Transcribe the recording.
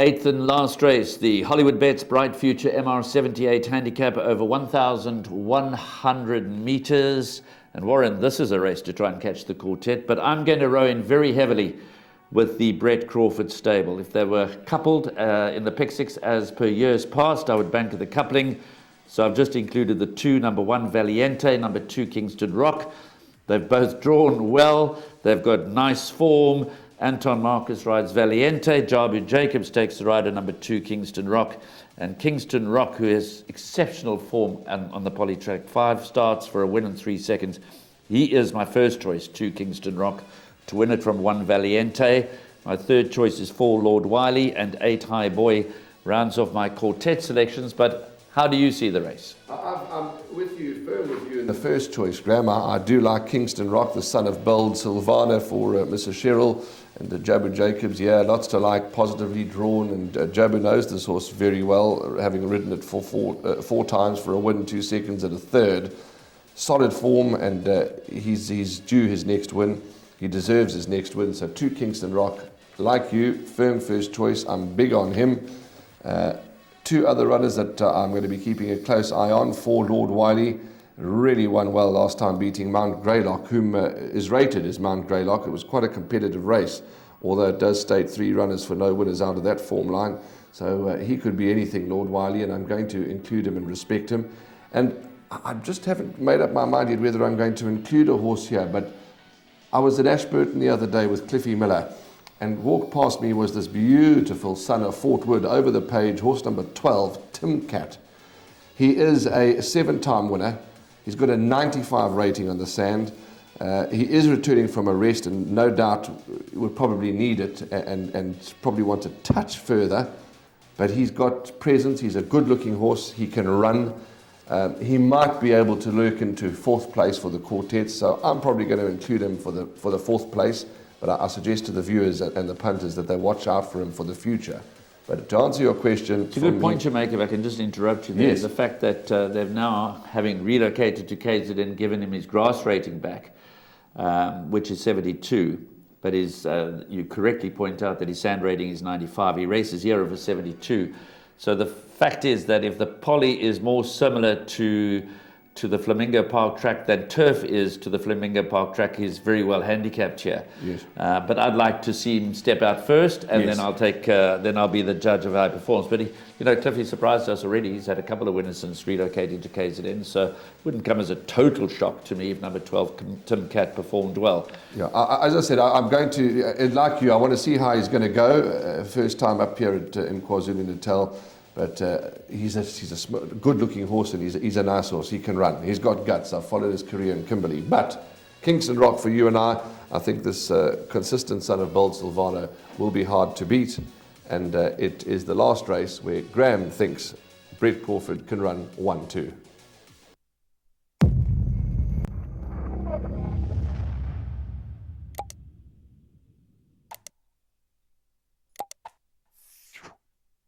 Eighth and last race, the Hollywood Bets Bright Future MR78 handicap over 1,100 meters. And Warren, this is a race to try and catch the quartet, but I'm going to row in very heavily with the Brett Crawford stable. If they were coupled in the pick six as per years past, I would bank the coupling. So I've just included the two, number 1 Valiente, number 2 Kingston Rock. They've both drawn well. They've got nice form. Anton Marcus rides Valiente. Jabu Jacobs takes the rider number 2 Kingston Rock. And Kingston Rock, who has exceptional form on the poly track, 5 starts for a win in 3 seconds. He is my first choice, 2 Kingston Rock, to win it from 1 Valiente. My third choice is 4 Lord Wiley, and 8 High Boy rounds off my quartet selections. But how do you see the race? I'm with you, firm with you in the first choice, Graham. I do like Kingston Rock, the son of Bold Silvana for Mrs. Cheryl, and Jabu Jacobs. Yeah, lots to like, positively drawn, and Jabu knows this horse very well, having ridden it for four times for a win in 2 seconds at a third. Solid form, and he's due his next win. He deserves his next win. So 2 Kingston Rock, like you, firm first choice. I'm big on him. 2 other runners that I'm going to be keeping a close eye on. 4 Lord Wiley, really won well last time, beating Mount Greylock, whom is rated as Mount Greylock. It was quite a competitive race, although it does state 3 runners for no winners out of that form line. So he could be anything, Lord Wiley, and I'm going to include him and respect him. And I just haven't made up my mind yet whether I'm going to include a horse here, but I was at Ashburton the other day with Cliffy Miller, and walked past me was this beautiful son of Fort Wood, over the page, horse number 12, Tim Cat. He is a 7-time winner. He's got a 95 rating on the sand. He is returning from a rest, and no doubt would probably need it and probably want to touch further. But he's got presence. He's a good-looking horse. He can run. He might be able to lurk into 4th place for the quartet, so I'm probably going to include him for the 4th place. But I suggest to the viewers and the punters that they watch out for him for the future. But to answer your question... It's a good point you make, if I can just interrupt you there. Yes. The fact that they've now, having relocated to KZN, given him his grass rating back, which is 72, but you correctly point out that his sand rating is 95. He races here over 72. So the fact is that if the poly is more similar to the Flamingo Park track than turf is to the Flamingo Park track, he's very well handicapped here. Yes. But I'd like to see him step out first, and Yes. then I'll be the judge of how he performs. But Cliffy surprised us already. He's had a couple of winners since relocating to KZN, so it wouldn't come as a total shock to me if number 12 Tim Cat performed well. Yeah, as I said, I'm going to, like you, I want to see how he's going to go. First time up here in KwaZulu-Natal. But he's a good-looking horse, and he's a nice horse. He can run. He's got guts. I've followed his career in Kimberley. But Kingston Rock for you and I think this consistent son of Bold Silvano will be hard to beat. And it is the last race where Graham thinks Brett Crawford can run 1-2.